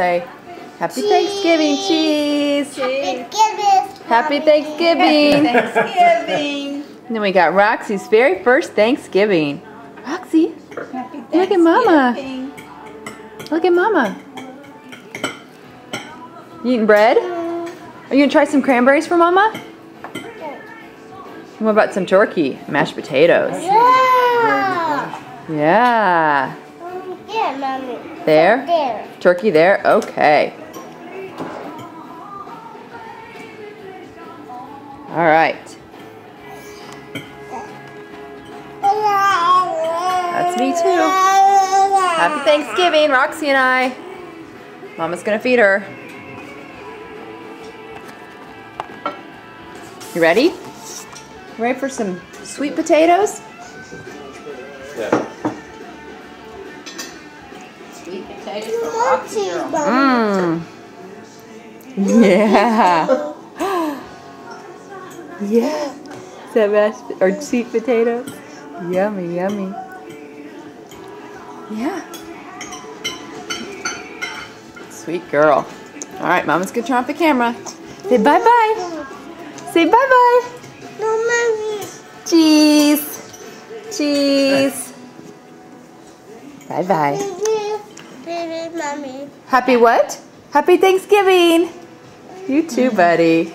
Say, Happy Thanksgiving, Cheese. Happy Thanksgiving. Thanksgiving. Thanksgiving. And then we got Roxy's very first Thanksgiving. Roxy, Happy look at Mama. Thanksgiving. Look at Mama. You eating bread? Are you gonna try some cranberries for Mama? What about some turkey, mashed potatoes? Yeah. Yeah, Mommy. There? There. Turkey there? Okay. All right. That's me too. Happy Thanksgiving, Roxy and I. Mama's gonna feed her. You ready? Ready for some sweet potatoes? Yeah. Sweet potatoes for Roxy girl. Mmm. Yeah. Yeah. Is that mashed or sweet potatoes? Yummy, yummy. Yeah. Sweet girl. All right, Mama's gonna turn off the camera. Say bye-bye. Say bye-bye. No, Mommy. Cheese. Cheese. Bye-bye. Baby, Mommy. Happy what? Happy Thanksgiving. You too, buddy.